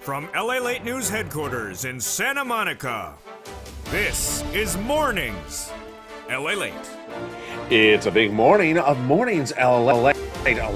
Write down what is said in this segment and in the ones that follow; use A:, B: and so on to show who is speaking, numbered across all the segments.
A: From LALATE News headquarters in Santa Monica, this is Mornings LALATE.
B: It's a big morning of Mornings LALATE,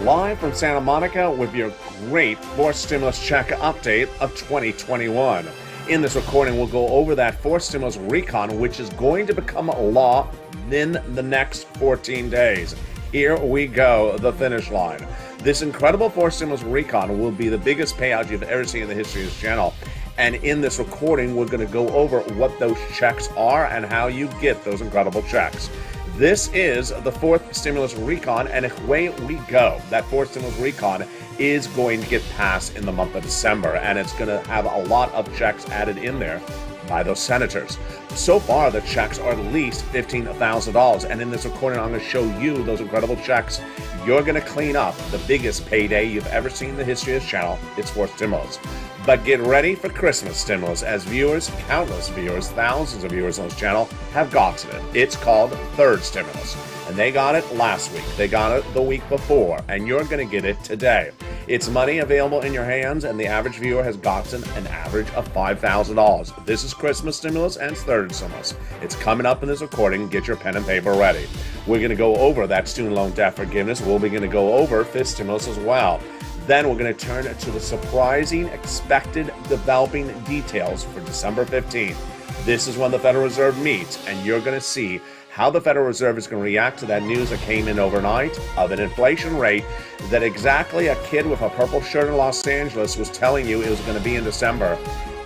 B: live from Santa Monica with your great fourth stimulus check update of 2021. In this recording, we'll go over that fourth stimulus recon, which is going to become law in the next 14 days. Here we go, the finish line. This incredible fourth stimulus recon will be the biggest payout you've ever seen in the history of this channel. And in this recording, we're going to go over what those checks are and how you get those incredible checks. This is the fourth stimulus recon, and away we go. That fourth stimulus recon is going to get passed in the month of December, and it's going to have a lot of checks added in there by those senators. So far, the checks are at least $15,000, and in this recording, I'm going to show you those incredible checks. You're going to clean up the biggest payday you've ever seen in the history of this channel. It's fourth stimulus. But get ready for Christmas stimulus, as viewers, countless viewers, thousands of viewers on this channel have gotten it. It's called third stimulus, and they got it last week. They got it the week before, and you're going to get it today. It's money available in your hands, and the average viewer has gotten an average of $5,000. This is Christmas stimulus and third stimulus. It's coming up in this recording. Get your pen and paper ready. We're going to go over that student loan debt forgiveness. We'll be going to go over fifth stimulus as well. Then we're going to turn to the surprising, expected, developing details for December 15th. This is when the Federal Reserve meets, and you're going to see how the Federal Reserve is going to react to that news that came in overnight of an inflation rate that exactly a kid with a purple shirt in Los Angeles was telling you it was going to be in December,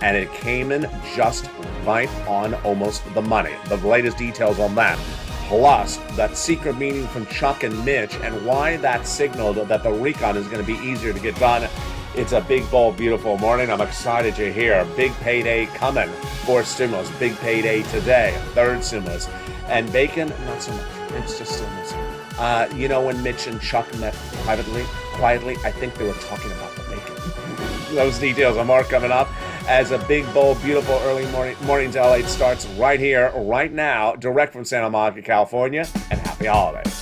B: and it came in just right on almost the money. The latest details on that. Plus, that secret meeting from Chuck and Mitch and why that signaled that the recon is going to be easier to get done. It's a big, bold, beautiful morning. I'm excited you're here. Big payday coming. Fourth stimulus. Big payday today. Third stimulus. And bacon, not so much. It's just stimulus. You know when Mitch and Chuck met quietly, I think they were talking about the bacon. Those details and more coming up as a big, bold, beautiful early Mornings LA starts right here, right now, direct from Santa Monica, California, and happy holidays.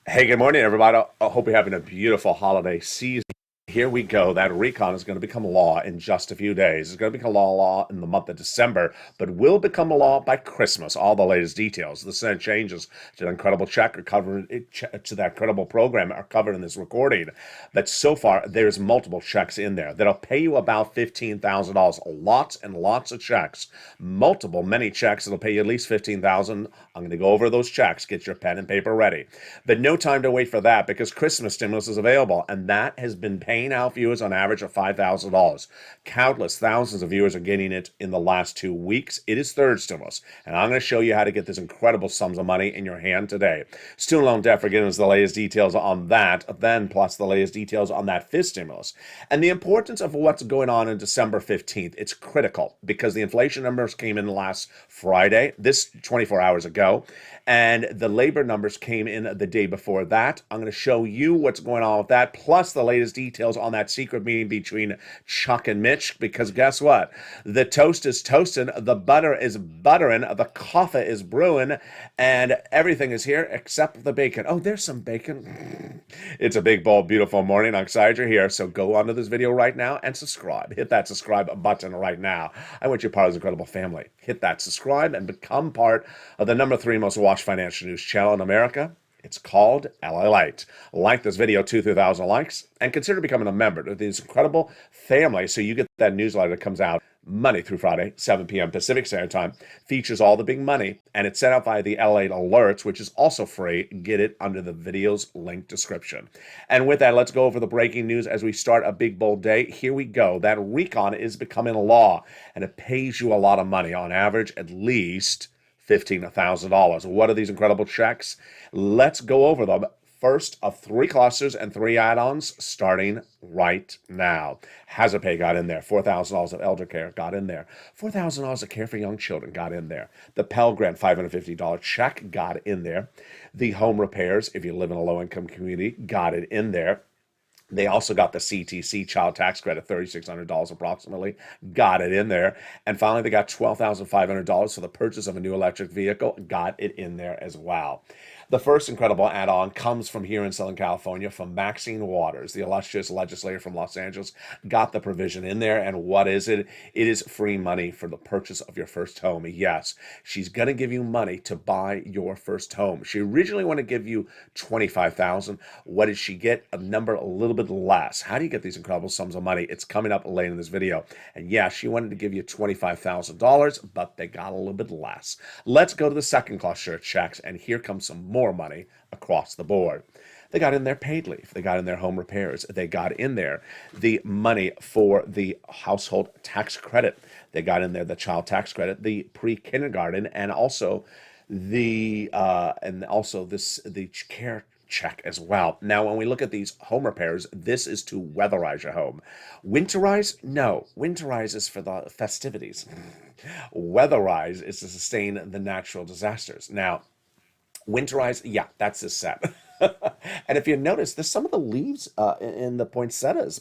B: Hey, good morning, everybody. I hope you're having a beautiful holiday season. Here we go. That recon is going to become law in just a few days. It's going to become law in the month of December, but will become a law by Christmas. All the latest details. The Senate changes to the incredible check are covered to that incredible program are covered in this recording. But so far, there's multiple checks in there that'll pay you about $15,000. Lots and lots of checks. Many checks that'll pay you at least $15,000. I'm going to go over those checks. Get your pen and paper ready. But no time to wait for that because Christmas stimulus is available, and that has been paying out viewers on average of $5,000. Countless thousands of viewers are getting it in the last 2 weeks. It is third stimulus, and I'm going to show you how to get this incredible sums of money in your hand today. Student loan debt forgiveness, the latest details on that, then plus the latest details on that fifth stimulus. And the importance of what's going on in December 15th, it's critical because the inflation numbers came in last Friday, this 24 hours ago, and the labor numbers came in the day before that. I'm going to show you what's going on with that, plus the latest details on that secret meeting between Chuck and Mitch, because guess what? The toast is toasting, the butter is buttering, the coffee is brewing, and everything is here except the bacon. Oh, there's some bacon. It's a big, bold, beautiful morning. I'm excited you're here, so go onto this video right now and subscribe. Hit that subscribe button right now. I want you part of this incredible family. Hit that subscribe and become part of the #3 most watched financial news channel in America. It's called LALATE. Like this video, 2,000 likes, and consider becoming a member of this incredible family so you get that newsletter that comes out Monday through Friday, 7 p.m. Pacific Standard Time. Features all the big money, and it's sent out via the LALATE Alerts, which is also free. Get it under the video's link description. And with that, let's go over the breaking news as we start a big, bold day. Here we go. That recon is becoming law, and it pays you a lot of money. On average, at least $15,000. What are these incredible checks? Let's go over them. first of 3 clusters and 3 add-ons starting right now. Hazard pay got in there. $4,000 of elder care got in there. $4,000 of care for young children got in there. The Pell Grant $550 check got in there. The home repairs, if you live in a low-income community, got it in there. They also got the CTC child tax credit, $3,600 approximately, got it in there. And finally, they got $12,500 for the purchase of a new electric vehicle, got it in there as well. The first incredible add-on comes from here in Southern California from Maxine Waters, the illustrious legislator from Los Angeles, got the provision in there. And what is it? It is free money for the purchase of your first home. Yes, she's going to give you money to buy your first home. She originally wanted to give you $25,000. What did she get? A number a little bit less. How do you get these incredible sums of money? It's coming up later in this video. And yeah, she wanted to give you $25,000, but they got a little bit less. Let's go to the second cluster of checks, and here comes some more money across the board. They got in their paid leave. They got in their home repairs. They got in there the money for the household tax credit. They got in there the child tax credit, the pre-kindergarten, and also the care check as well. Now, when we look at these home repairs, this is to weatherize your home. Winterize? No. Winterize is for the festivities. Weatherize is to sustain the natural disasters. Now, winterize, yeah, that's the set. And if you notice, there's some of the leaves in the poinsettias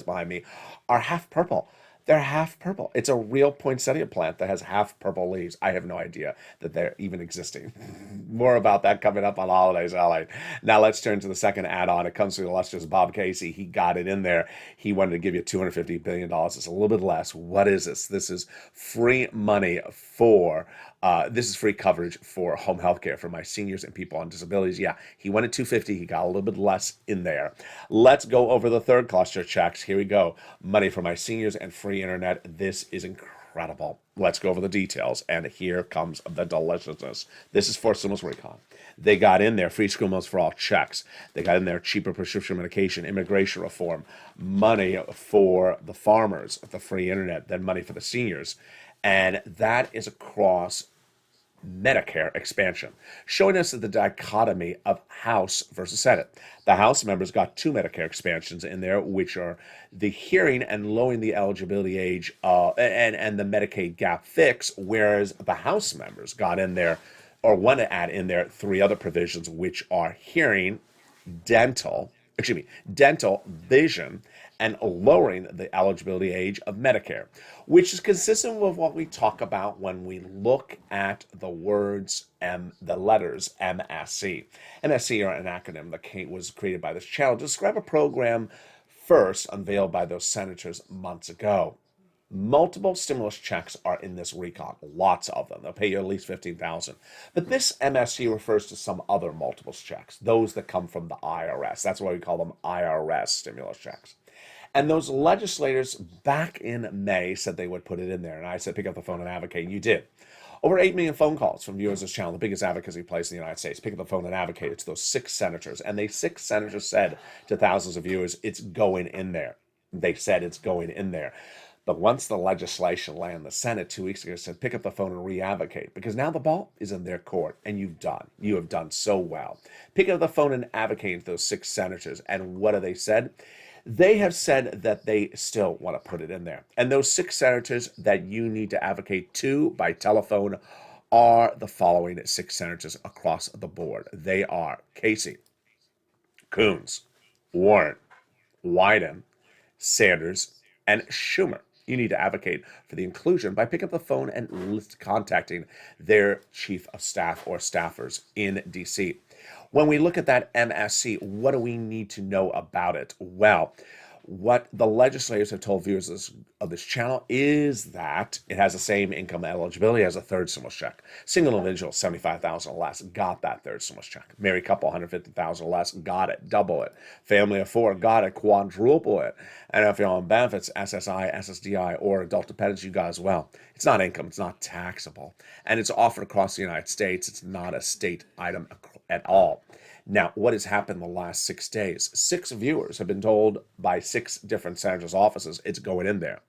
B: behind me are half purple. They're half purple. It's a real poinsettia plant that has half purple leaves. I have no idea that they're even existing. More about that coming up on Holidays LA. Now let's turn to the second add-on. It comes from the illustrious Bob Casey. He got it in there. He wanted to give you $250 billion. It's a little bit less. What is this? This is free money for this is free coverage for home health care for my seniors and people on disabilities. Yeah, he wanted $250. He got a little bit less in there. Let's go over the third cluster checks. Here we go. Money for my seniors and free internet. This is incredible. Let's go over the details. And here comes the deliciousness. This is for stimulus recon. They got in there free school meals for all checks. They got in there cheaper prescription medication, immigration reform, money for the farmers, the free internet, then money for the seniors. And that is across Medicare expansion, showing us the dichotomy of House versus Senate. The House members got 2 Medicare expansions in there, which are the hearing and lowering the eligibility age and the Medicaid gap fix, whereas the House members got in there or want to add in there 3 other provisions, which are hearing, dental, vision, and lowering the eligibility age of Medicare, which is consistent with what we talk about when we look at the words and the letters MSC. MSC are an acronym that was created by this channel to describe a program first unveiled by those senators months ago. Multiple stimulus checks are in this recon, lots of them. They'll pay you at least $15,000. But this MSC refers to some other multiple checks, those that come from the IRS. That's why we call them IRS stimulus checks. And those legislators back in May said they would put it in there. And I said, pick up the phone and advocate. And you did. Over 8 million phone calls from viewers of this channel, the biggest advocacy place in the United States. Pick up the phone and advocate to those 6 senators. And they 6 senators said to thousands of viewers, it's going in there. They said it's going in there. But once the legislation landed in the Senate 2 weeks ago, said, pick up the phone and re-advocate. Because now the ball is in their court. And you have done so well. Pick up the phone and advocate to those 6 senators. And what have they said? They have said that they still want to put it in there. And those 6 senators that you need to advocate to by telephone are the following 6 senators across the board. They are Casey, Coons, Warren, Wyden, Sanders, and Schumer. You need to advocate for the inclusion by picking up the phone and contacting their chief of staff or staffers in D.C. When we look at that MSC, what do we need to know about it? Well, what the legislators have told viewers of this channel is that it has the same income eligibility as a third stimulus check. Single individual, $75,000 or less, got that third stimulus check. Married couple, $150,000 or less, got it, double it. Family of 4, got it, quadruple it. And if you're on benefits, SSI, SSDI, or adult dependents, you got as well. It's not income, it's not taxable. And it's offered across the United States. It's not a state item at all. Now, what has happened in the last 6 days? 6 viewers have been told by 6 different senators' offices it's going in there.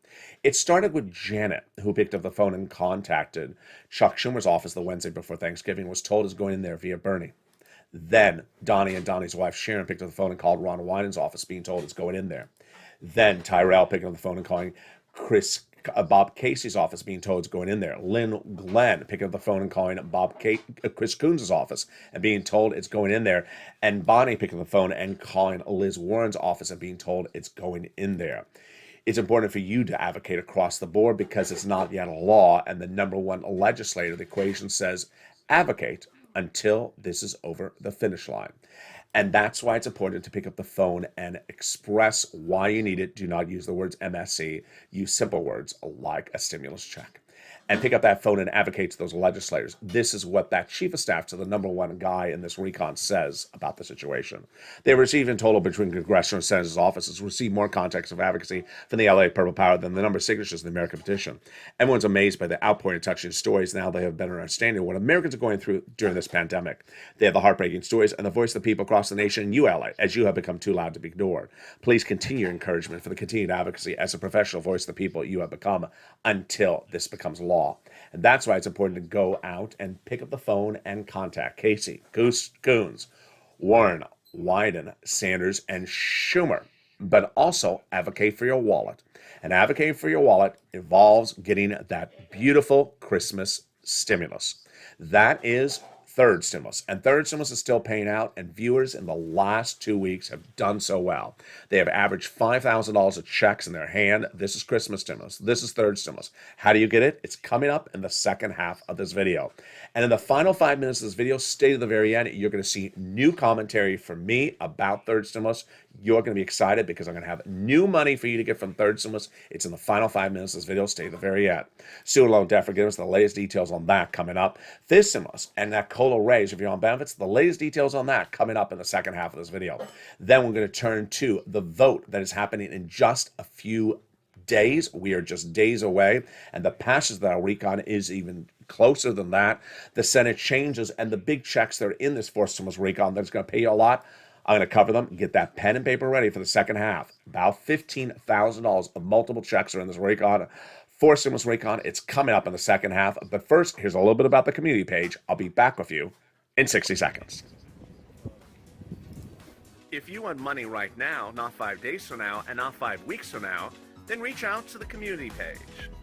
B: It started with Janet, who picked up the phone and contacted Chuck Schumer's office the Wednesday before Thanksgiving, was told it's going in there via Bernie. Then Donnie and Donnie's wife Sharon picked up the phone and called Ron Wyden's office, being told it's going in there. Then Tyrell picking up the phone and calling Bob Casey's office, being told it's going in there. Lynn Glenn picking up the phone and calling Chris Coons' office and being told it's going in there. And Bonnie picking up the phone and calling Liz Warren's office and being told it's going in there. It's important for you to advocate across the board because it's not yet a law, and the number one legislator of the equation says advocate until this is over the finish line. And that's why it's important to pick up the phone and express why you need it. Do not use the words MSC. Use simple words like a stimulus check. And pick up that phone and advocate to those legislators. This is what that chief of staff to the number one guy in this recon says about the situation. They received in total between congressional and senators' offices, received more context of advocacy from the LA Purple Power than the number of signatures in the American petition. Everyone's amazed by the outpouring of touching stories. Now they have a better understanding of what Americans are going through during this pandemic. They have the heartbreaking stories and the voice of the people across the nation, you LA, as you have become too loud to be ignored. Please continue your encouragement for the continued advocacy as a professional voice of the people you have become until this becomes law. And that's why it's important to go out and pick up the phone and contact Casey, Coons, Warren, Wyden, Sanders, and Schumer. But also advocate for your wallet. And advocate for your wallet involves getting that beautiful Christmas stimulus. That is third stimulus. And third stimulus is still paying out, and viewers in the last 2 weeks have done so well. They have averaged $5,000 of checks in their hand. This is Christmas stimulus. This is third stimulus. How do you get it? It's coming up in the second half of this video. And in the final 5 minutes of this video, stay to the very end, you're going to see new commentary from me about third stimulus. You're going to be excited because I'm going to have new money for you to get from third stimulus. It's in the final 5 minutes of this video. Stay to the very end. Student loan debt forgiveness, the latest details on that coming up. Fifth stimulus and that COLA raise if you're on benefits, the latest details on that coming up in the second half of this video. Then we're going to turn to the vote that is happening in just a few days. We are just days away, and the passage that I'll recon is even closer than that. The Senate changes, and the big checks that are in this fourth stimulus recon that's going to pay you a lot, I'm going to cover them. Get that pen and paper ready for the second half. About $15,000 of multiple checks are in this recon. Fourth stimulus recon, it's coming up in the second half. But first, here's a little bit about the community page. I'll be back with you in 60 seconds. If you want money right now, not 5 days from now, and not 5 weeks from now, then reach out to the community page.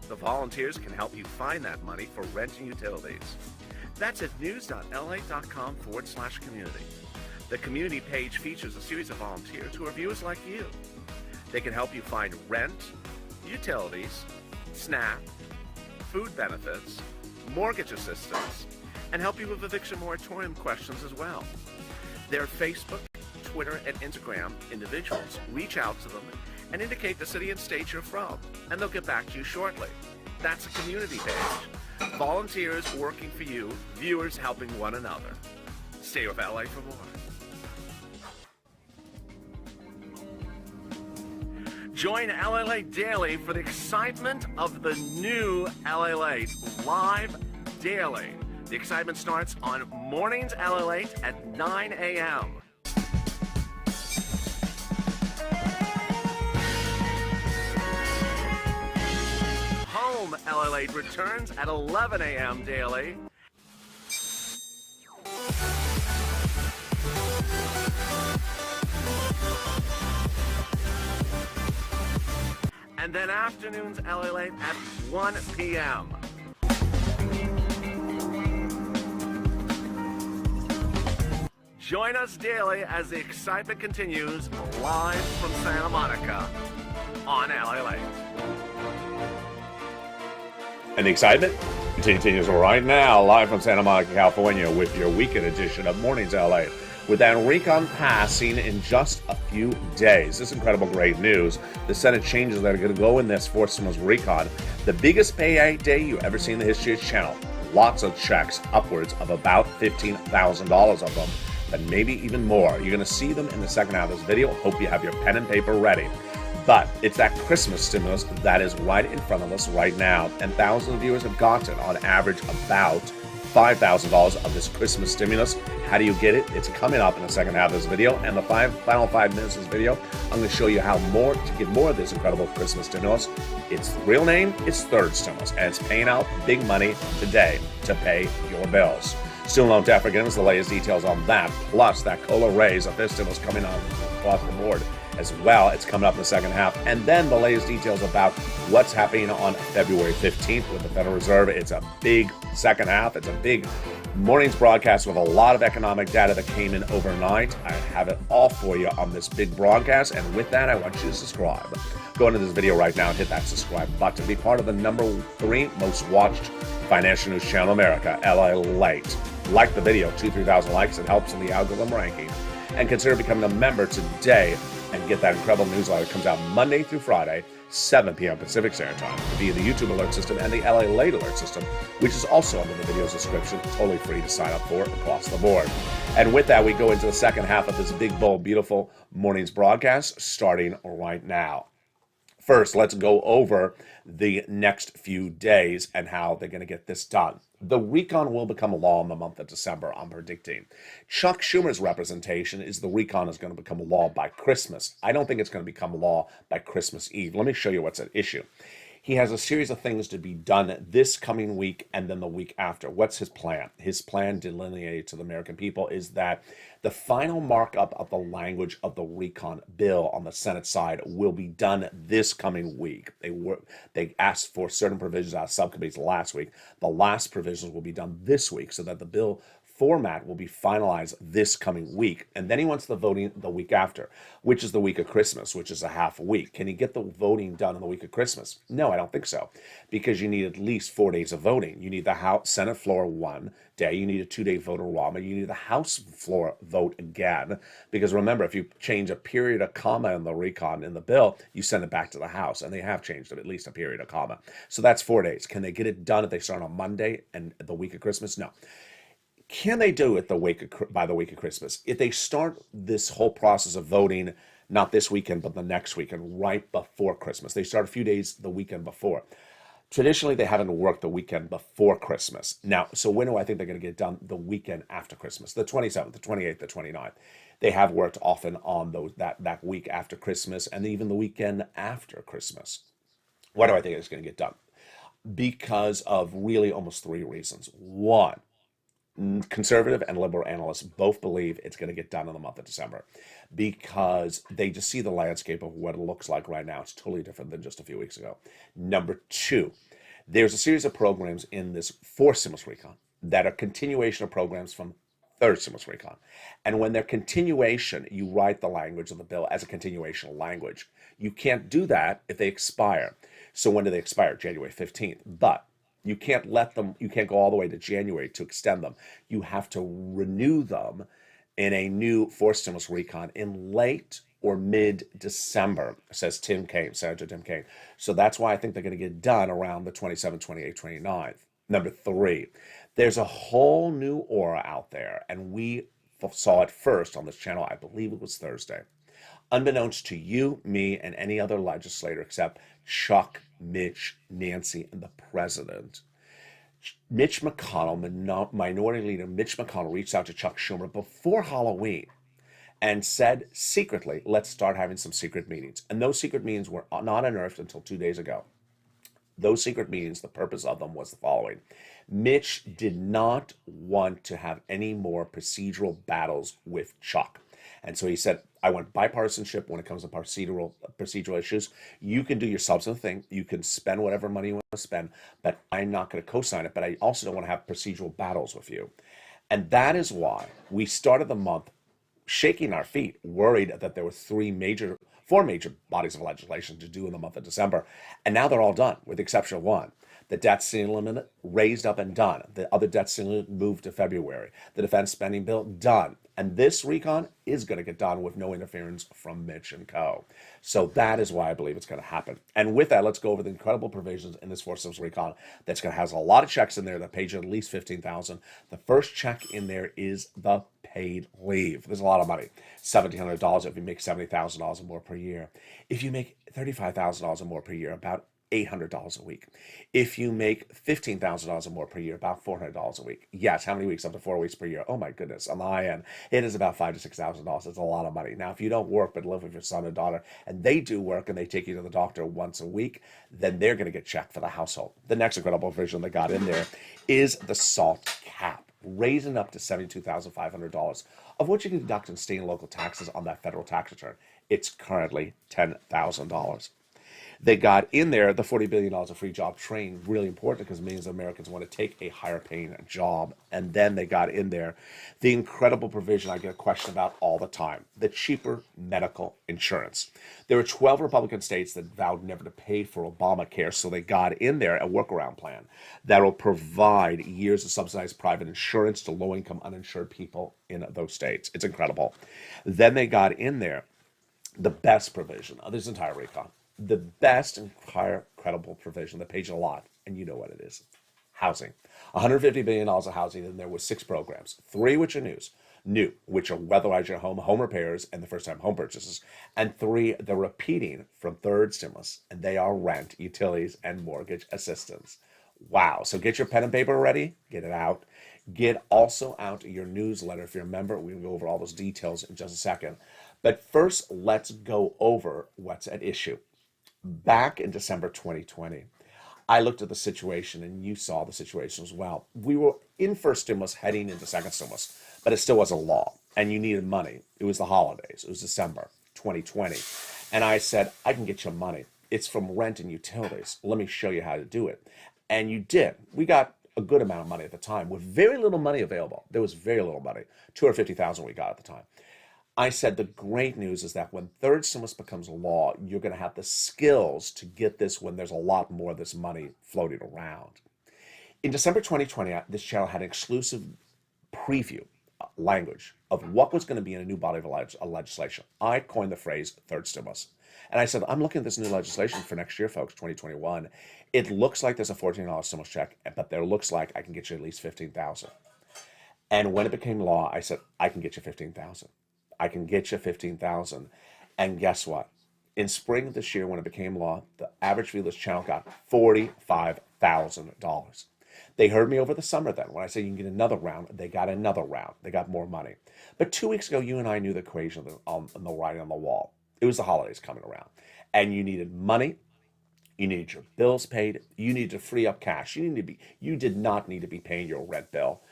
B: The volunteers can help you find that money for rent and utilities. That's at news.la.com/community. The community page features a series of volunteers who are viewers like you. They can help you find rent, utilities, SNAP, food benefits, mortgage assistance, and help you with eviction moratorium questions as well. Their Facebook, Twitter, and Instagram individuals reach out to them and indicate the city and state you're from, and they'll get back to you shortly. That's a community page. Volunteers working for you, viewers helping one another. Stay with LA for more. Join LALATE Daily for the excitement of the new LALATE live daily. The excitement starts on Mornings LALATE at 9 a.m. Home LALATE returns at 11 a.m. daily. And then afternoons LALATE at 1 p.m. Join us daily as the excitement continues live from Santa Monica on LALATE. And the excitement continues right now live from Santa Monica, California with your weekend edition of Mornings LA. With that recon passing in just a few days. This incredible great news. The Senate changes that are going to go in this fourth stimulus recon. The biggest pay day you ever seen in the history of this channel. Lots of checks, upwards of about $15,000 of them, but maybe even more. You're going to see them in the second half of this video. Hope you have your pen and paper ready. But it's that Christmas stimulus that is right in front of us right now. And thousands of viewers have gotten, on average, about $5,000 of this Christmas stimulus. How do you get it? It's coming up in the second half of this video. And the final 5 minutes of this video, I'm going to show you how to get more of this incredible Christmas stimulus. Its real name is third stimulus, and it's paying out big money today to pay your bills. Student loan debt forgiveness, the latest details on that, plus that COLA raise of this stimulus coming on across the board as well. It's coming up in the second half. And then the latest details about what's happening on February 15th with the Federal Reserve. It's a big second half. It's a big morning's broadcast with a lot of economic data that came in overnight. I have it all for you on this big broadcast. And with that, I want you to subscribe. Go into this video right now and hit that subscribe button. Be part of the number 3 most watched financial news channel in America, LALATE. Like the video, 2,000-3,000 likes. It helps in the algorithm ranking. And consider becoming a member today and get that incredible newsletter. It comes out Monday through Friday, 7 p.m. Pacific Standard Time, via the YouTube alert system and the LALATE alert system, which is also under the video's description, totally free to sign up for across the board. And with that, we go into the second half of this big, bold, beautiful morning's broadcast, starting right now. First, let's go over the next few days and how they're going to get this done. The recon will become a law in the month of December, I'm predicting. Chuck Schumer's representation is the recon is going to become a law by Christmas. I don't think it's going to become a law by Christmas Eve. Let me show you what's at issue. He has a series of things to be done this coming week and then the week after. What's his plan? His plan delineated to the American people is that the final markup of the language of the recon bill on the Senate side will be done this coming week. They asked for certain provisions out of subcommittees last week. The last provisions will be done this week so that the bill format will be finalized this coming week. And then he wants the voting the week after, which is the week of Christmas, which is a half a week. Can he get the voting done on the week of Christmas? No, I don't think so, because you need at least 4 days of voting. You need the House Senate floor 1 day. You need a 2-day vote arrangement. You need the House floor vote again, because remember, if you change a period, a comma in the recon in the bill, you send it back to the House, and they have changed it, at least a period, a comma. So that's 4 days. Can they get it done if they start on Monday and the week of Christmas? No. Can they do it by the week of Christmas? If they start this whole process of voting, not this weekend, but the next weekend, right before Christmas. They start a few days the weekend before. Traditionally, they haven't worked the weekend before Christmas. Now, so when do I think they're going to get it done? The weekend after Christmas, the 27th, the 28th, the 29th. They have worked often on that week after Christmas and even the weekend after Christmas. Why do I think it's going to get done? Because of really almost 3 reasons. One, conservative and liberal analysts both believe it's going to get done in the month of December because they just see the landscape of what it looks like right now. It's totally different than just a few weeks ago. Number 2, there's a series of programs in this 4th stimulus recon that are continuation of programs from 3rd stimulus recon. And when they're continuation, you write the language of the bill as a continuation language. You can't do that if they expire. So when do they expire? January 15th. But you can't go all the way to January to extend them. You have to renew them in a new 4th stimulus recon in late or mid-December, says Senator Tim Kaine. So that's why I think they're going to get done around the 27th, 28th, 29th. Number 3, there's a whole new aura out there, and we saw it first on this channel, I believe it was Thursday. Unbeknownst to you, me, and any other legislator except Chuck, Mitch, Nancy, and the president, Mitch McConnell, Minority Leader Mitch McConnell, reached out to Chuck Schumer before Halloween and said secretly, let's start having some secret meetings. And those secret meetings were not unearthed until 2 days ago. Those secret meetings, the purpose of them was the following. Mitch did not want to have any more procedural battles with Chuck. And so he said, I want bipartisanship when it comes to procedural issues. You can do your substantive thing. You can spend whatever money you want to spend, but I'm not going to co-sign it. But I also don't want to have procedural battles with you. And that is why we started the month shaking our feet, worried that there were 4 major bodies of legislation to do in the month of December. And now they're all done, with the exception of one. The debt ceiling limit raised up and done. The other debt ceiling limit moved to February. The defense spending bill, done. And this recon is going to get done with no interference from Mitch and co. So that is why I believe it's going to happen. And with that, let's go over the incredible provisions in this 4th stimulus recon that's going to have a lot of checks in there that pay you at least $15,000. The first check in there is the paid leave. There's a lot of money. $1,700 if you make $70,000 or more per year. If you make $35,000 or more per year, about $800 a week. If you make $15,000 or more per year, about $400 a week. Yes, how many weeks? Up to 4 weeks per year. Oh my goodness, on the high end, it is about $5,000 to $6,000. It's a lot of money. Now, if you don't work but live with your son or daughter, and they do work and they take you to the doctor once a week, then they're going to get checked for the household. The next incredible provision they got in there is the SALT cap. raising it up to $72,500, of which you can deduct in state and local taxes on that federal tax return. It's currently $10,000. They got in there the $40 billion of free job training, really important because millions of Americans want to take a higher paying job. And then they got in there the incredible provision I get a question about all the time, the cheaper medical insurance. There were 12 Republican states that vowed never to pay for Obamacare, so they got in there a workaround plan that will provide years of subsidized private insurance to low-income uninsured people in those states. It's incredible. Then they got in there the best provision of this entire recon. The best and credible provision that pays you a lot, and you know what it is. Housing. $150 billion of housing, and there were 6 programs, 3 which are new, which are weatherize your home repairs, and the first-time home purchases, and 3 they're repeating from third stimulus, and they are rent, utilities, and mortgage assistance. Wow. So get your pen and paper ready, get it out. Get also out your newsletter if you're a member. We'll go over all those details in just a second. But first, let's go over what's at issue. Back in December 2020, I looked at the situation, and you saw the situation as well. We were in first stimulus heading into second stimulus, but it still wasn't law, and you needed money. It was the holidays. It was December 2020. And I said, I can get you money. It's from rent and utilities. Let me show you how to do it. And you did. We got a good amount of money at the time with very little money available. There was very little money, $250,000 we got at the time. I said the great news is that when third stimulus becomes law, you're going to have the skills to get this when there's a lot more of this money floating around. In December 2020, this channel had an exclusive preview language of what was going to be in a new body of legislation. I coined the phrase third stimulus. And I said, I'm looking at this new legislation for next year, folks, 2021. It looks like there's a $14 stimulus check, but there looks like I can get you at least $15,000. And when it became law, I said, I can get you $15,000. I can get you $15,000. And guess what? In spring of this year, when it became law, the average view of this channel got $45,000. They heard me over the summer then. When I said you can get another round, they got another round. They got more money. But 2 weeks ago, you and I knew the equation on the writing on the wall. It was the holidays coming around. And you needed money. You needed your bills paid. You needed to free up cash. You did not need to be paying your rent bill.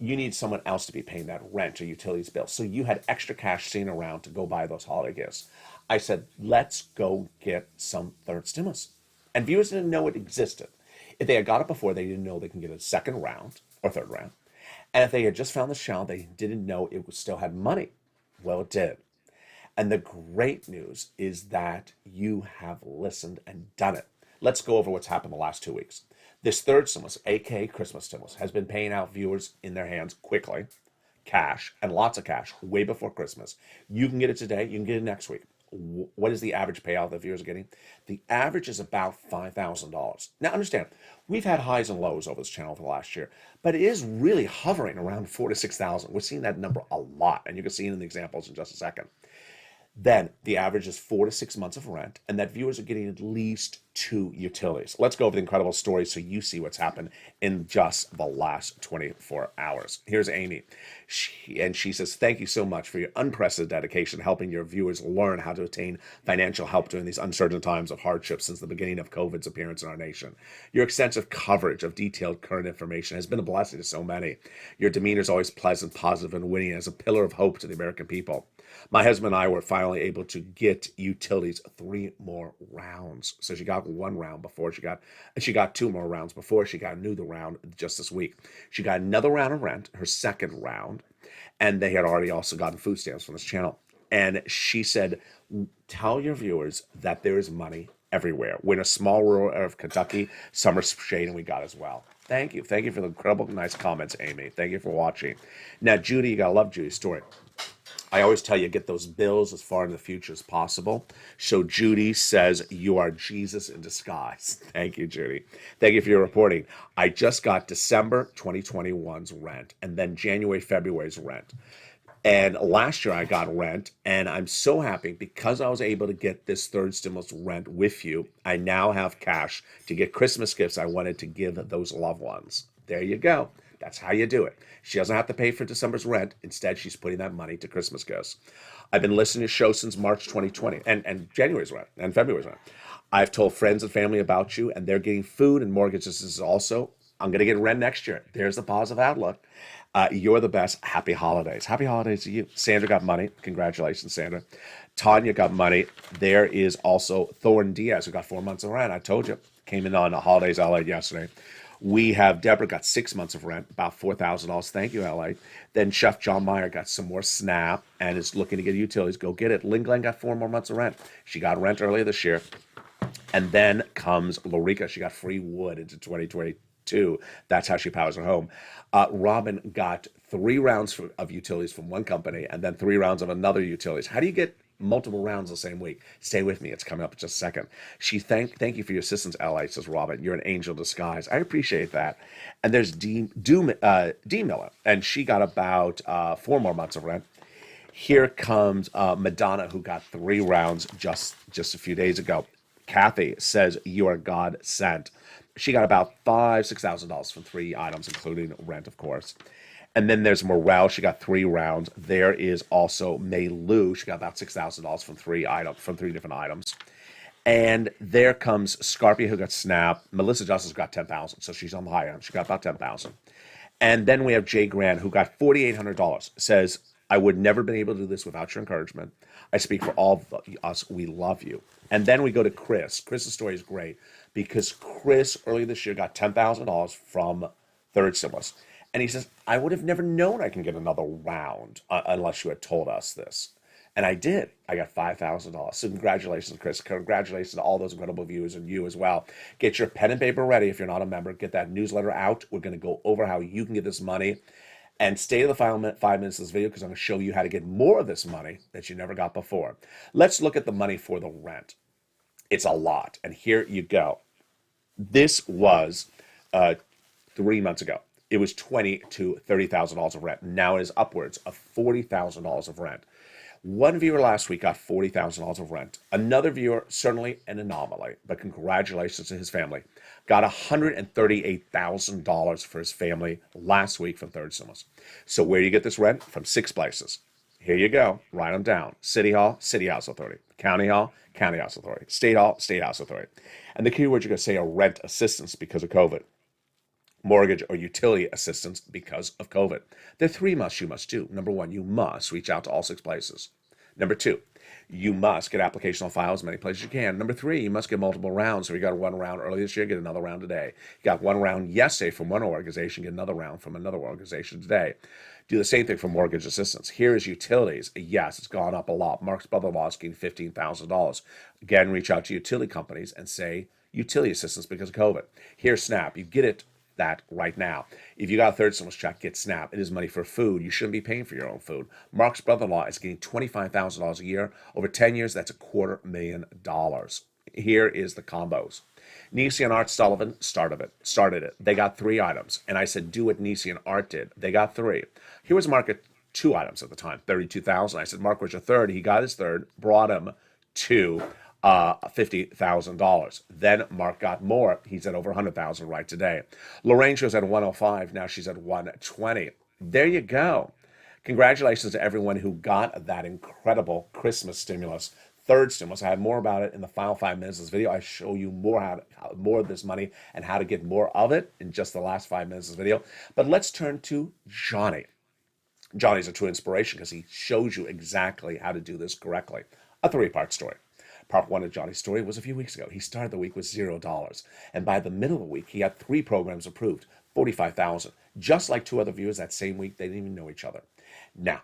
B: You need someone else to be paying that rent or utilities bill. So you had extra cash sitting around to go buy those holiday gifts. I said, let's go get some third stimulus. And viewers didn't know it existed. If they had got it before, they didn't know they can get a second round or third round. And if they had just found the channel, they didn't know it still had money. Well, it did. And the great news is that you have listened and done it. Let's go over what's happened the last 2 weeks. This third stimulus, aka Christmas stimulus, has been paying out viewers in their hands quickly, cash, and lots of cash, way before Christmas. You can get it today. You can get it next week. What is the average payout that viewers are getting? The average is about $5,000. Now, understand, we've had highs and lows over this channel for the last year, but it is really hovering around $4,000 to $6,000. We're seeing that number a lot, and you can see it in the examples in just a second. Then the average is 4 to 6 months of rent, and that viewers are getting at least 2 utilities. Let's go over the incredible story so you see what's happened in just the last 24 hours. Here's Amy. She says, thank you so much for your unprecedented dedication helping your viewers learn how to attain financial help during these uncertain times of hardship since the beginning of COVID's appearance in our nation. Your extensive coverage of detailed current information has been a blessing to so many. Your demeanor is always pleasant, positive, and winning as a pillar of hope to the American people. My husband and I were finally able to get utilities 3 more rounds. So she got 1 round before she got 2 more rounds before she got the round just this week. She got another round of rent, her second round, and they had already also gotten food stamps from this channel. And she said, tell your viewers that there is money everywhere. We're in a small rural area of Kentucky, summer shade, and we got as well. Thank you. Thank you for the incredible, nice comments, Amy. Thank you for watching. Now, Judy, you gotta love Judy's story. I always tell you, get those bills as far in the future as possible. So Judy says, you are Jesus in disguise. Thank you, Judy. Thank you for your reporting. I just got December 2021's rent and then January, February's rent. And last year I got rent, and I'm so happy because I was able to get this third stimulus rent with you. I now have cash to get Christmas gifts I wanted to give those loved ones. There you go. That's how you do it. She doesn't have to pay for December's rent. Instead, she's putting that money to Christmas gifts. I've been listening to the show since March 2020 and January's rent and February's rent. I've told friends and family about you, and they're getting food and mortgages also. I'm going to get rent next year. There's the positive outlook. You're the best. Happy holidays. Happy holidays to you. Sandra got money. Congratulations, Sandra. Tanya got money. There is also Thorn Diaz, who got 4 months of rent. I told you. Came in on Holidays LA yesterday. We have Deborah got 6 months of rent, about $4,000. Thank you, LA. Then Chef John Meyer got some more SNAP and is looking to get utilities. Go get it. Lynn Glenn got 4 more months of rent. She got rent earlier this year. And then comes Lorica. She got free wood into 2022. That's how she powers her home. Robin got 3 rounds of utilities from one company and then 3 rounds of another utilities. How do you get multiple rounds the same week? Stay with me. It's coming up in just a second. Thank you for your assistance, LA, says Robin. You're an angel disguise. I appreciate that. And there's D Miller, and she got about 4 more months of rent. Here comes Madonna, who got 3 rounds just a few days ago. Kathy says, you are God sent. She got about $6,000 from 3 items, including rent, of course. And then there's Morel. She got 3 rounds. There is also May Lou. She got about $6,000 from 3 different items. And there comes Scarpia, who got SNAP. Melissa Justice got $10,000, so she's on the high end. She got about $10,000. And then we have Jay Grant, who got $4,800. Says, I would never been able to do this without your encouragement. I speak for all of us. We love you. And then we go to Chris. Chris's story is great because Chris earlier this year got $10,000 from third stimulus. And he says, I would have never known I can get another round unless you had told us this. And I did. I got $5,000. So congratulations, Chris. Congratulations to all those incredible viewers and you as well. Get your pen and paper ready if you're not a member. Get that newsletter out. We're going to go over how you can get this money. And stay to the final 5 minutes of this video because I'm going to show you how to get more of this money that you never got before. Let's look at the money for the rent. It's a lot. And here you go. This was 3 months ago. It was $20,000 to $30,000 of rent. Now it is upwards of $40,000 of rent. One viewer last week got $40,000 of rent. Another viewer, certainly an anomaly, but congratulations to his family, got $138,000 for his family last week from third stimulus. So where do you get this rent? From 6 places. Here you go. Write them down. City Hall, City House Authority. County Hall, County House Authority. State Hall, State House Authority. And the key words you're going to say are rent assistance because of COVID. Mortgage or utility assistance because of COVID. There are 3 musts you must do. Number 1, you must reach out to all 6 places. Number 2, you must get application on file as many places as you can. Number 3, you must get multiple rounds. So you got 1 round earlier this year, get another round today. You got 1 round yesterday from one organization, get another round from another organization today. Do the same thing for mortgage assistance. Here is utilities. Yes, it's gone up a lot. Mark's brother-in-law is getting $15,000. Again, reach out to utility companies and say utility assistance because of COVID. Here's SNAP. You get it that right now. If you got a third stimulus check, get SNAP. It is money for food. You shouldn't be paying for your own food. Mark's brother-in-law is getting $25,000 a year. Over 10 years, that's $250,000. Here is the combos. Nisi and Art Sullivan started it. They got 3 items. And I said, do what Nisi and Art did. They got 3. Here was Mark at 2 items at the time, $32,000. I said, Mark, where's your third? He got his third, brought him to $50,000. Then Mark got more. He's at over $100,000 right today. Lorraine was at 105. Now she's at 120. There you go. Congratulations to everyone who got that incredible Christmas stimulus, third stimulus. I have more about it in the final 5 minutes of this video. I show you more more of this money and how to get more of it in just the last 5 minutes of this video. But let's turn to Johnny. Johnny's a true inspiration because he shows you exactly how to do this correctly. A 3-part story. Part 1 of Johnny's story was a few weeks ago. He started the week with $0. And by the middle of the week, he had 3 programs approved, $45,000. Just like 2 other viewers that same week, they didn't even know each other. Now,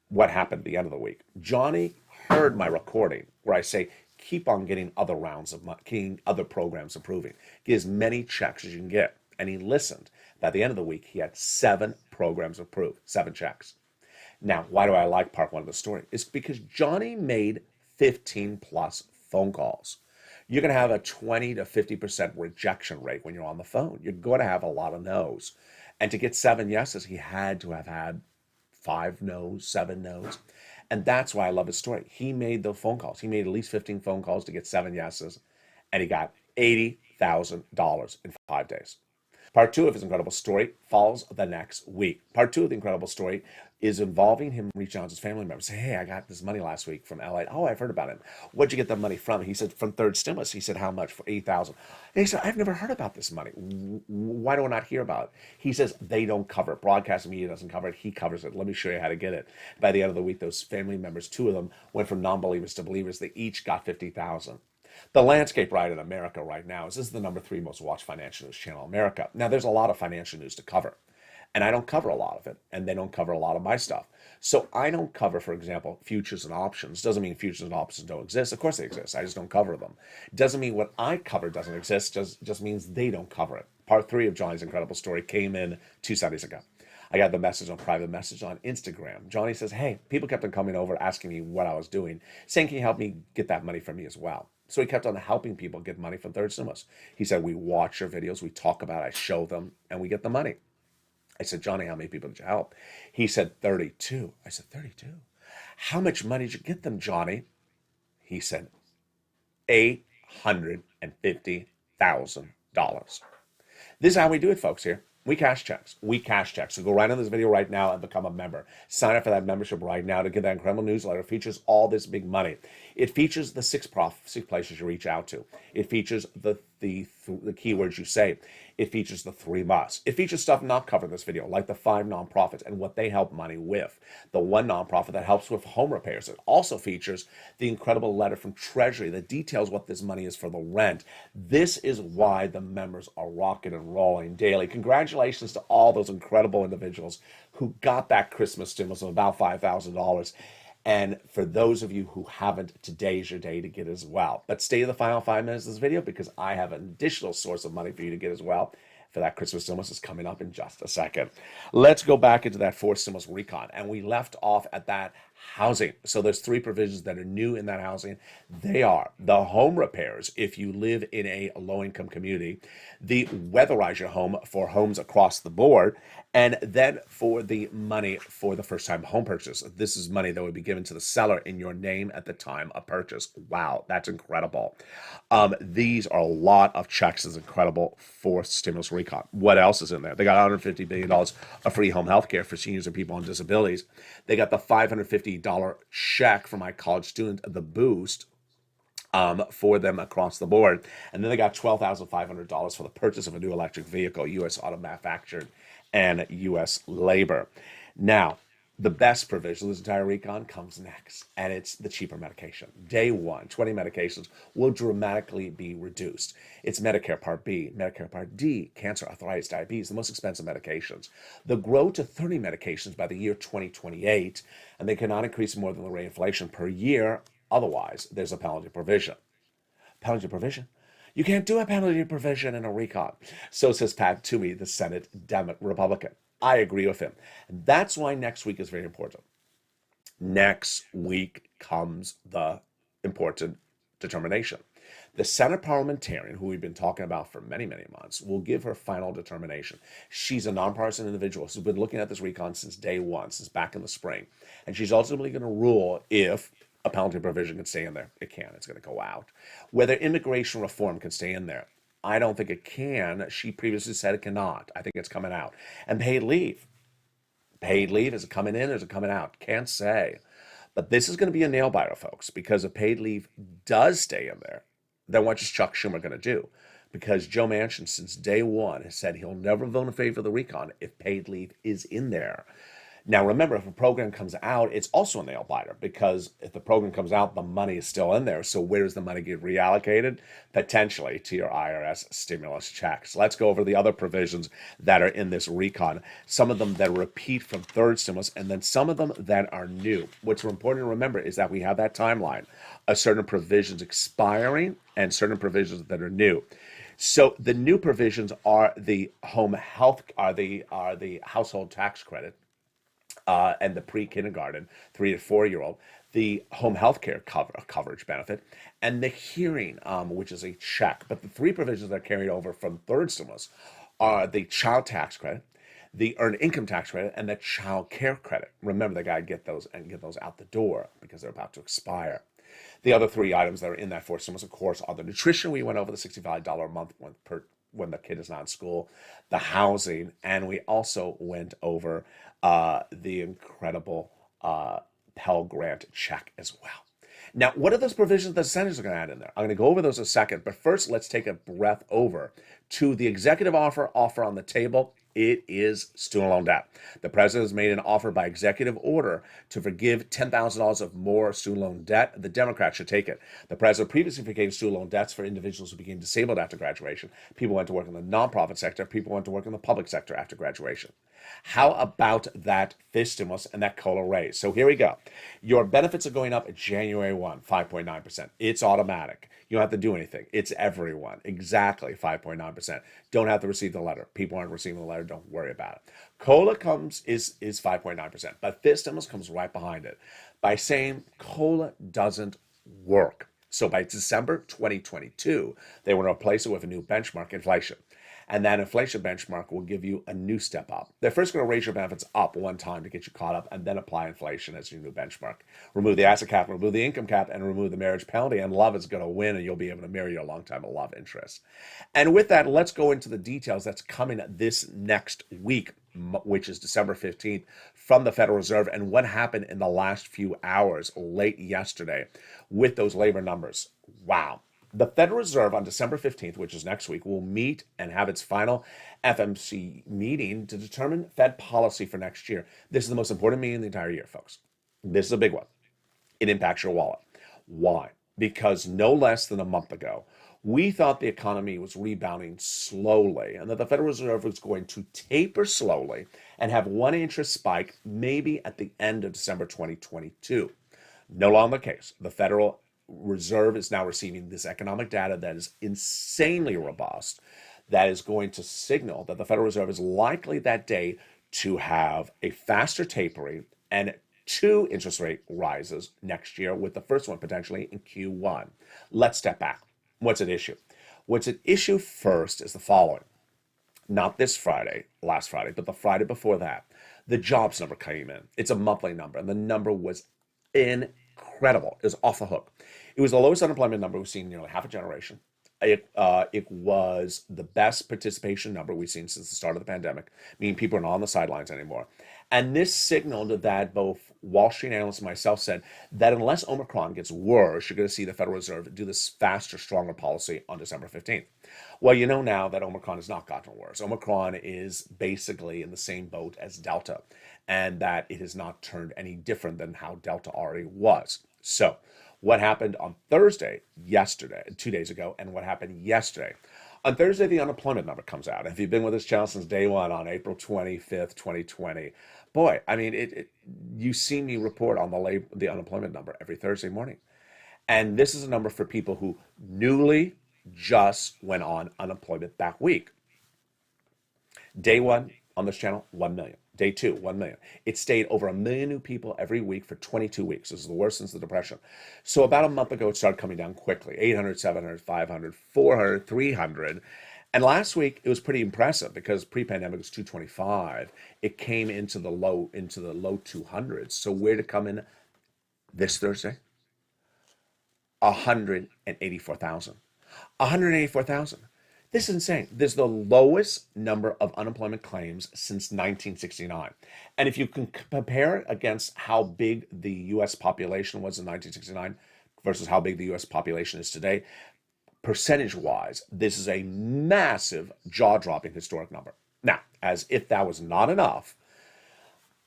B: what happened at the end of the week? Johnny heard my recording where I say, keep on getting other rounds of getting other programs approving. Get as many checks as you can get. And he listened. By the end of the week, he had 7 programs approved, 7 checks. Now, why do I like part 1 of the story? It's because Johnny made 15 plus phone calls. You're going to have a 20 to 50% rejection rate when you're on the phone. You're going to have a lot of no's. And to get 7 yeses, he had to have had 5 no's, 7 no's. And that's why I love his story. He made the phone calls. He made at least 15 phone calls to get 7 yeses. And he got $80,000 in 5 days. Part two of his incredible story follows the next week. Part two of the incredible story is involving him reaching out to his family members. Say, hey, I got this money last week from LA. Oh, I've heard about it. Where'd you get the money from? He said, from third stimulus. He said, how much? For $8,000. And he said, I've never heard about this money. Why do I not hear about it? He says, they don't cover it. Broadcast media doesn't cover it. He covers it. Let me show you how to get it. By the end of the week, those family members, two of them went from non-believers to believers. They each got $50,000. The landscape right in America right now is this is the number 3 most watched financial news channel in America. Now, there's a lot of financial news to cover, and I don't cover a lot of it, and they don't cover a lot of my stuff. So I don't cover, for example, futures and options. Doesn't mean futures and options don't exist. Of course they exist. I just don't cover them. Doesn't mean what I cover doesn't exist. Just means they don't cover it. Part 3 of Johnny's incredible story came in 2 Sundays ago. I got the message on private message on Instagram. Johnny says, hey, people kept on coming over asking me what I was doing, saying, can you help me get that money from me as well? So he kept on helping people get money from third stimulus. He said, we watch your videos, we talk about it, I show them, and we get the money. I said, Johnny, how many people did you help? He said, 32. I said, 32? How much money did you get them, Johnny? He said, $850,000. This is how we do it, folks, here. We cash checks. We cash checks. So go right on this video right now and become a member. Sign up for that membership right now to get that incredible newsletter. It features all this big money. It features the six places you reach out to. It features the keywords you say. It features the 3 musts. It features stuff not covered in this video, like the 5 nonprofits and what they help money with. The 1 nonprofit that helps with home repairs. It also features the incredible letter from Treasury that details what this money is for the rent. This is why the members are rocking and rolling daily. Congratulations to all those incredible individuals who got that Christmas stimulus of about $5,000. And for those of you who haven't, today is your day to get as well. But stay to the final 5 minutes of this video because I have an additional source of money for you to get as well. For that Christmas stimulus is coming up in just a second. Let's go back into that 4th stimulus recon. And we left off at that housing. So there's 3 provisions that are new in that housing. They are the home repairs if you live in a low-income community, the weatherize your home for homes across the board, and then for the money for the first-time home purchase. This is money that would be given to the seller in your name at the time of purchase. Wow, that's incredible. These are a lot of checks. This is incredible 4th stimulus recon. What else is in there? They got $150 billion of free home health care for seniors and people on disabilities. They got the $550 check for my college student, the boost, for them across the board. And then they got $12,500 for the purchase of a new electric vehicle, U.S. auto manufactured and U.S. labor. Now, the best provision of this entire recon comes next, and it's the cheaper medication. Day 1, 20 medications will dramatically be reduced. It's Medicare Part B, Medicare Part D, cancer, arthritis, diabetes, the most expensive medications. They'll grow to 30 medications by the year 2028, and they cannot increase more than the rate of inflation per year. Otherwise, there's a penalty provision. Penalty provision? You can't do a penalty provision in a recon. So says Pat Toomey, the Senate Republican. I agree with him. And that's why next week is very important. Next week comes the important determination. The Senate parliamentarian, who we've been talking about for many, many months, will give her final determination. She's a nonpartisan individual who's been looking at this recon since day 1, since back in the spring. And she's ultimately going to rule if a penalty provision can stay in there. It can. It's going to go out. Whether immigration reform can stay in there. I don't think it can. She previously said it cannot. I think it's coming out. And paid leave. Paid leave, is it coming in or is it coming out? Can't say. But this is going to be a nail biter, folks, because if paid leave does stay in there, then what is Chuck Schumer going to do? Because Joe Manchin, since day 1, has said he'll never vote in favor of the recon if paid leave is in there. Now, remember, if a program comes out, it's also a nail biter because if the program comes out, the money is still in there. So where does the money get reallocated? Potentially to your IRS stimulus checks. Let's go over the other provisions that are in this recon. Some of them that repeat from 3rd stimulus and then some of them that are new. What's important to remember is that we have that timeline of certain provisions expiring and certain provisions that are new. So the new provisions are the home health, are the household tax credit. And the pre-kindergarten, 3 to 4-year-old, the home health care coverage benefit, and the hearing, which is a check. But the 3 provisions that are carried over from 3rd stimulus are the child tax credit, the earned income tax credit, and the child care credit. Remember, they got to get those out the door because they're about to expire. The other 3 items that are in that 4th stimulus, of course, are the nutrition. We went over the $65 a month per when the kid is not in school, the housing, and we also went over the incredible Pell Grant check as well. Now, what are those provisions that senators are going to add in there? I'm going to go over those in a second, but first, let's take a breath over to the executive offer on the table. It is student loan debt. The president has made an offer by executive order to forgive $10,000 of more student loan debt. The Democrats should take it. The president previously forgave student loan debts for individuals who became disabled after graduation. People went to work in the nonprofit sector. People went to work in the public sector after graduation. How about that fifth stimulus and that COLA raise? So here we go. Your benefits are going up January 1, 5.9%. It's automatic. You don't have to do anything. It's everyone. Exactly 5.9%. Don't have to receive the letter. People aren't receiving the letter. Don't worry about it. COLA is 5.9%, but fifth stimulus comes right behind it by saying COLA doesn't work. So by December 2022, they want to replace it with a new benchmark, inflation. And that inflation benchmark will give you a new step up. They're first going to raise your benefits up one time to get you caught up and then apply inflation as your new benchmark. Remove the asset cap, remove the income cap, and remove the marriage penalty, and love is going to win, and you'll be able to marry your longtime love interest. And with that, let's go into the details that's coming this next week, which is December 15th, from the Federal Reserve, and what happened in the last few hours late yesterday with those labor numbers. Wow. The Federal Reserve on December 15th, which is next week, will meet and have its final FMC meeting to determine Fed policy for next year. This is the most important meeting in the entire year, folks. This is a big one. It impacts your wallet. Why? Because no less than a month ago, we thought the economy was rebounding slowly and that the Federal Reserve was going to taper slowly and have one interest spike maybe at the end of December 2022. No longer the case. The Federal Reserve is now receiving this economic data that is insanely robust, that is going to signal that the Federal Reserve is likely that day to have a faster tapering and 2 interest rate rises next year, with the first one potentially in Q1. Let's step back. What's at issue? What's at issue first is the following. Not this Friday, last Friday, but the Friday before that. The jobs number came in. It's a monthly number, and the number was incredible. It was off the hook. It was the lowest unemployment number we've seen in nearly half a generation. It was the best participation number we've seen since the start of the pandemic, meaning people are not on the sidelines anymore. And this signaled that both Wall Street analysts and myself said that unless Omicron gets worse, you're going to see the Federal Reserve do this faster, stronger policy on December 15th. Well, you know now that Omicron has not gotten worse. Omicron is basically in the same boat as Delta, and that it has not turned any different than how Delta already was. So what happened on Thursday, yesterday, 2 days ago, and what happened yesterday? On Thursday, the unemployment number comes out. If you've been with this channel since day one on April 25th, 2020, boy, I mean, you see me report on the unemployment number every Thursday morning. And this is a number for people who newly just went on unemployment that week. Day one on this channel, 1 million. Day 2, 1 million. It stayed over 1 million new people every week for 22 weeks. This is the worst since the Depression. So about a month ago, it started coming down quickly. 800, 700, 500, 400, 300. And last week, it was pretty impressive because pre-pandemic was 225. It came into the low 200s. So where to come in this Thursday? 184,000. 184,000. This is insane. This is the lowest number of unemployment claims since 1969. And if you can compare it against how big the U.S. population was in 1969 versus how big the U.S. population is today, percentage-wise, this is a massive, jaw-dropping historic number. Now, as if that was not enough,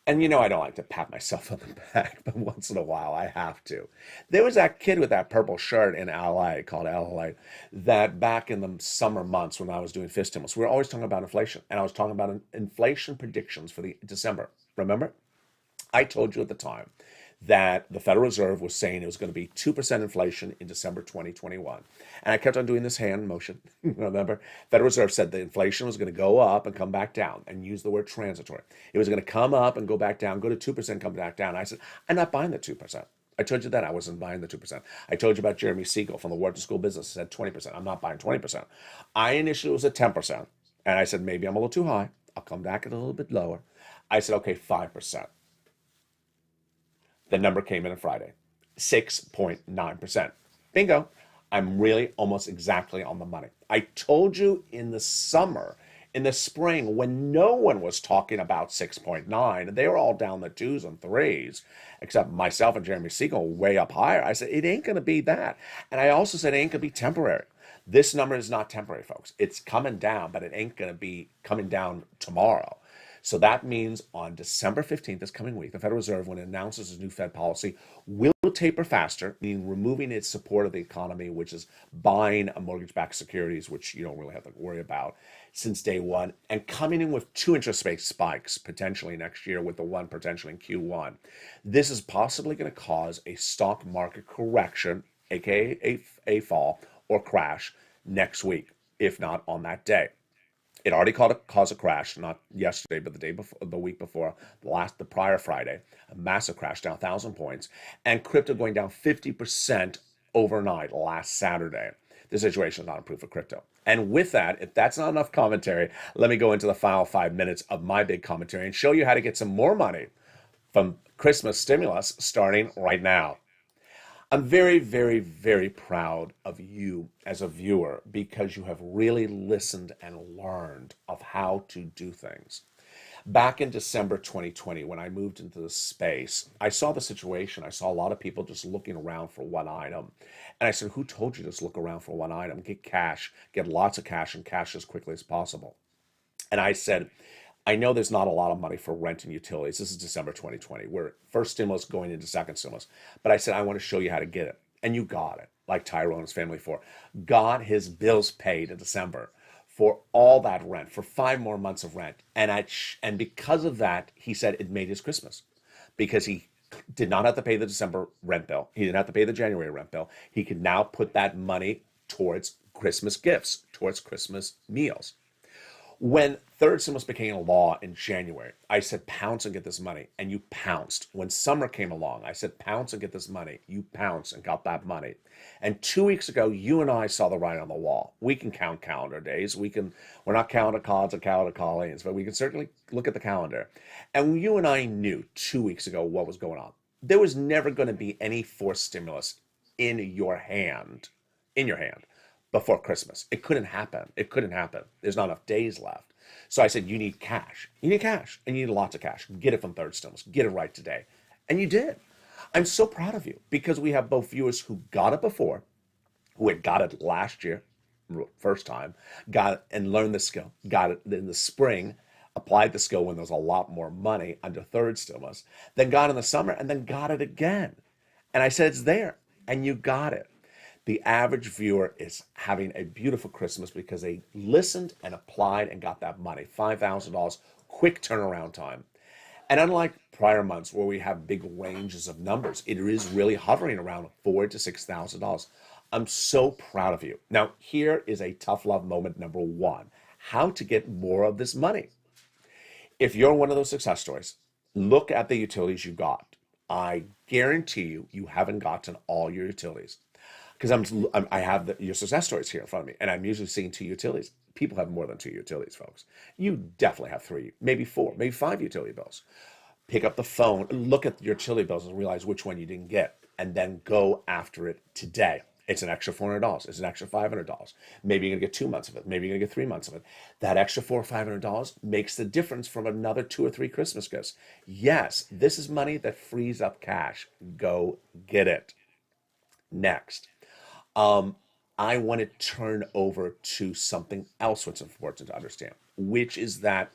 B: and you know I don't like to pat myself on the back, but once in a while I have to. There was that kid with that purple shirt in LA called LALATE that back in the summer months when I was doing fifth stimulus, we were always talking about inflation. And I was talking about inflation predictions for the December. Remember? I told you at the time that the Federal Reserve was saying it was going to be 2% inflation in December 2021. And I kept on doing this hand motion. Remember? Federal Reserve said the inflation was going to go up and come back down, and use the word transitory. It was going to come up and go back down, go to 2%, come back down. I said, I'm not buying the 2%. I told you that I wasn't buying the 2%. I told you about Jeremy Siegel from the Wharton School Business, said 20%. I'm not buying 20%. I initially was at 10%, and I said, maybe I'm a little too high. I'll come back at a little bit lower. I said, okay, 5%. The number came in on Friday, 6.9%. Bingo. I'm really almost exactly on the money. I told you in the summer, in the spring, when no one was talking about 6.9, they were all down the twos and threes, except myself and Jeremy Siegel way up higher. I said, it ain't going to be that. And I also said, it ain't going to be temporary. This number is not temporary, folks. It's coming down, but it ain't going to be coming down tomorrow. So that means on December 15th, this coming week, the Federal Reserve, when it announces its new Fed policy, will taper faster, meaning removing its support of the economy, which is buying mortgage-backed securities, which you don't really have to worry about since day one, and coming in with 2 interest rate spikes potentially next year, with the one potentially in Q1. This is possibly going to cause a stock market correction, aka a fall or crash next week, if not on that day. It already caused a crash, not yesterday, but the day before, the week before, the prior Friday, a massive crash down 1,000 points, and crypto going down 50% overnight last Saturday. The situation is not improved for crypto. And with that, if that's not enough commentary, let me go into the final 5 minutes of my big commentary and show you how to get some more money from Christmas stimulus starting right now. I'm very, very, very proud of you as a viewer because you have really listened and learned of how to do things. Back in December 2020, when I moved into the space, I saw the situation. I saw a lot of people just looking around for one item. And I said, who told you to just look around for one item? Get cash, get lots of cash, and cash as quickly as possible. And I said, I know there's not a lot of money for rent and utilities. This is December 2020. We're first stimulus going into second stimulus. But I said, I want to show you how to get it. And you got it, like Tyrone and his family for. Got his bills paid in December for all that rent, for 5 more months of rent. And because of that, he said it made his Christmas. Because he did not have to pay the December rent bill. He didn't have to pay the January rent bill. He could now put that money towards Christmas gifts, towards Christmas meals. When third stimulus became a law in January, I said, pounce and get this money. And you pounced. When summer came along, I said, pounce and get this money. You pounced and got that money. And 2 weeks ago, you and I saw the writing on the wall. We can count calendar days. We're not counting cards or counting Colleens, but we can certainly look at the calendar. And you and I knew 2 weeks ago what was going on. There was never going to be any forced stimulus in your hand, before Christmas. It couldn't happen. It couldn't happen. There's not enough days left. So I said, you need cash. You need cash. And you need lots of cash. Get it from third stimulus. Get it right today. And you did. I'm so proud of you because we have both viewers who got it before, who had got it last year, first time, got it and learned the skill, got it in the spring, applied the skill when there was a lot more money under third stimulus, then got it in the summer and then got it again. And I said, it's there. And you got it. The average viewer is having a beautiful Christmas because they listened and applied and got that money. $5,000, quick turnaround time. And unlike prior months where we have big ranges of numbers, it is really hovering around $4,000 to $6,000. I'm so proud of you. Now, here is a tough love moment number 1. How to get more of this money. If you're one of those success stories, look at the utilities you got. I guarantee you haven't gotten all your utilities. Because I have your success stories here in front of me, and I'm usually seeing 2 utilities. People have more than 2 utilities, folks. You definitely have 3, maybe 4, maybe 5 utility bills. Pick up the phone, look at your utility bills, and realize which one you didn't get, and then go after it today. It's an extra $400. It's an extra $500. Maybe you're gonna get 2 months of it. Maybe you're gonna get 3 months of it. That extra $400 or $500 makes the difference from another 2 or 3 Christmas gifts. Yes, this is money that frees up cash. Go get it. Next. I want to turn over to something else that's important to understand, which is that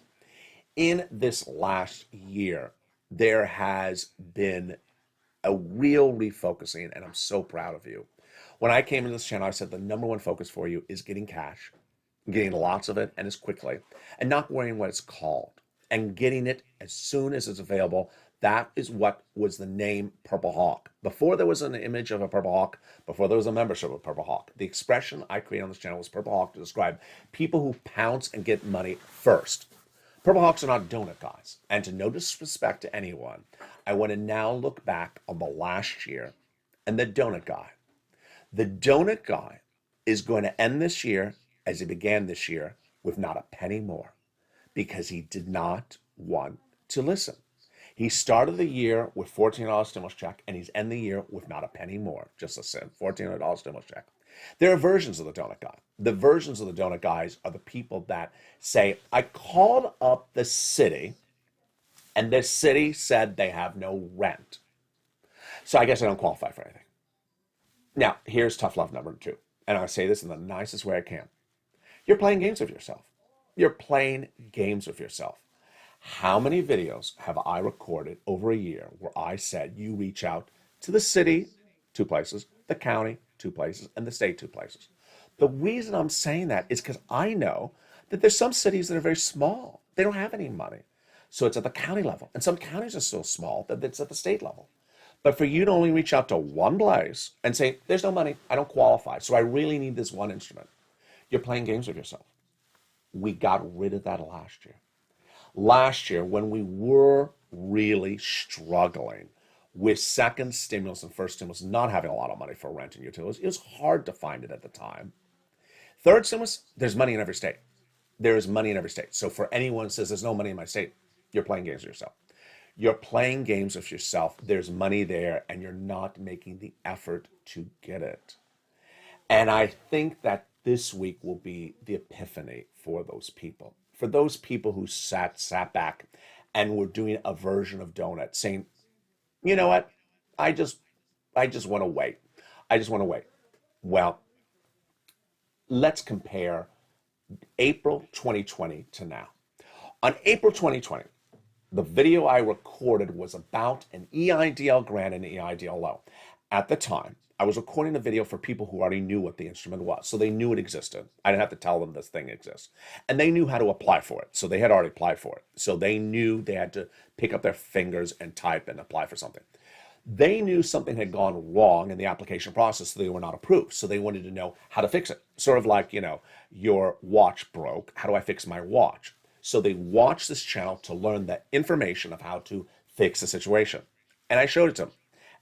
B: in this last year, there has been a real refocusing, and I'm so proud of you. When I came into this channel, I said the number 1 focus for you is getting cash, getting lots of it and as quickly, and not worrying what it's called, and getting it as soon as it's available. That is what was the name Purple Hawk. Before there was an image of a Purple Hawk, before there was a membership of Purple Hawk, the expression I created on this channel was Purple Hawk to describe people who pounce and get money first. Purple Hawks are not donut guys. And to no disrespect to anyone, I want to now look back on the last year and the donut guy. The donut guy is going to end this year as he began this year with not a penny more because he did not want to listen. He started the year with $1,400 stimulus check, and he's ending the year with not a penny more, just a $1,400 stimulus check. There are versions of the donut guy. The versions of the donut guys are the people that say, I called up the city and the city said they have no rent. So I guess I don't qualify for anything. Now, here's tough love number 2. And I'll say this in the nicest way I can. You're playing games with yourself. You're playing games with yourself. How many videos have I recorded over a year where I said you reach out to the city, 2 places, the county, 2 places, and the state, 2 places? The reason I'm saying that is because I know that there's some cities that are very small. They don't have any money. So it's at the county level. And some counties are so small that it's at the state level. But for you to only reach out to one place and say, there's no money, I don't qualify, so I really need this one instrument. You're playing games with yourself. We got rid of that last year. Last year, when we were really struggling with second stimulus and first stimulus, not having a lot of money for rent and utilities, it was hard to find it at the time. Third stimulus, there's money in every state. There is money in every state. So for anyone who says there's no money in my state, you're playing games with yourself. You're playing games with yourself. There's money there, and you're not making the effort to get it. And I think that this week will be the epiphany for those people. For those people who sat back and were doing a version of donut, saying, you know what, I just want to wait. I just want to wait. Well, let's compare April 2020 to now. On April 2020, the video I recorded was about an EIDL grant and an EIDL loan. At the time, I was recording a video for people who already knew what the instrument was, so they knew it existed. I didn't have to tell them this thing exists. And they knew how to apply for it, so they had already applied for it. So they knew they had to pick up their fingers and type and apply for something. They knew something had gone wrong in the application process, so they were not approved. So they wanted to know how to fix it. Sort of like, your watch broke. How do I fix my watch? So they watched this channel to learn the information of how to fix the situation. And I showed it to them.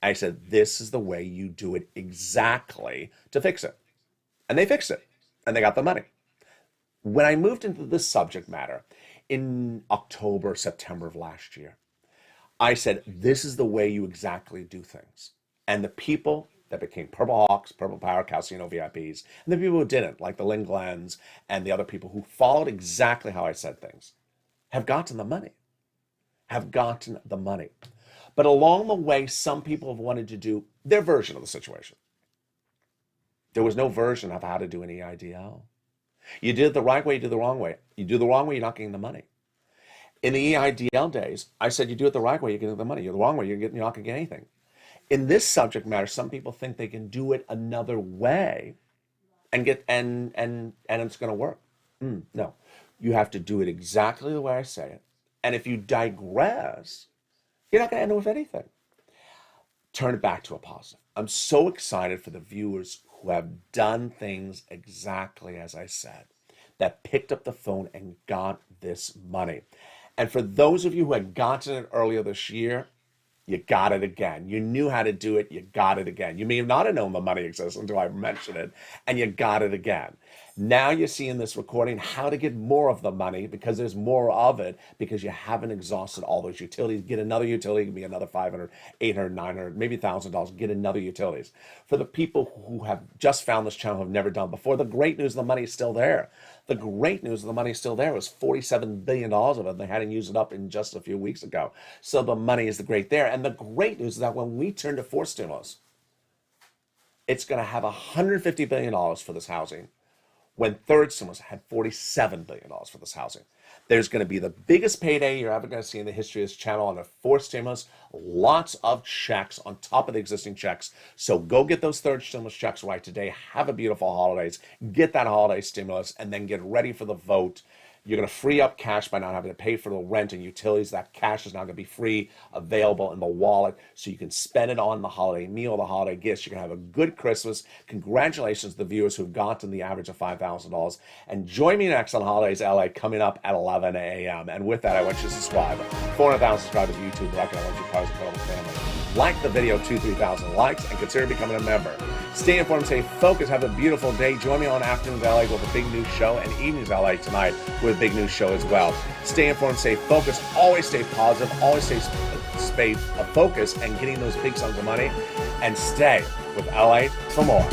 B: I said, this is the way you do it exactly to fix it. And they fixed it. And they got the money. When I moved into this subject matter in October, September of last year, I said, this is the way you exactly do things. And the people that became Purple Hawks, Purple Power, Casino VIPs, and the people who didn't, like the Lynn Glens and the other people who followed exactly how I said things, have gotten the money. But along the way, some people have wanted to do their version of the situation. There was no version of how to do an EIDL. You did it the right way, you did it the wrong way. You do the wrong way, you're not getting the money. In the EIDL days, I said you do it the right way, you're getting the money. You're the wrong way, you're not going to get anything. In this subject matter, some people think they can do it another way and it's going to work. No, you have to do it exactly the way I say it. And if you digress, you're not going to end up with anything. Turn it back to a positive. I'm so excited for the viewers who have done things exactly as I said, that picked up the phone and got this money. And for those of you who had gotten it earlier this year, you got it again. You knew how to do it, you got it again. You may have not have known the money exists until I mentioned it, and you got it again. Now you see in this recording how to get more of the money because there's more of it because you haven't exhausted all those utilities. Get another utility, it can be another $500, $800, $900, maybe $1,000. Get another utilities. For the people who have just found this channel, who have never done before, the great news, the money is still there. The great news, the money is still there. It was $47 billion of it. They hadn't used it up in just a few weeks ago. So the money is the great there. And the great news is that when we turn to fourth stimulus, it's going to have $150 billion for this housing, when third stimulus had $47 billion for this housing. There's going to be the biggest payday you're ever going to see in the history of this channel on the fourth stimulus. Lots of checks on top of the existing checks. So go get those third stimulus checks right today. Have a beautiful holidays. Get that holiday stimulus and then get ready for the vote. You're going to free up cash by not having to pay for the rent and utilities. That cash is now going to be free, available in the wallet, so you can spend it on the holiday meal, the holiday gifts. You're going to have a good Christmas. Congratulations to the viewers who've gotten the average of $5,000. And join me next on Holidays LA coming up at 11 a.m. And with that, I want you to subscribe. 400,000 subscribers to YouTube. I want you part of the incredible family. Like the video, 2,000-3,000 likes, and consider becoming a member. Stay informed, stay focused, have a beautiful day. Join me on Afternoons LA with a big news show, and Evenings LA tonight with a big news show as well. Stay informed, stay focused, always stay positive, always stay focused, and getting those big sums of money, and stay with LA for more.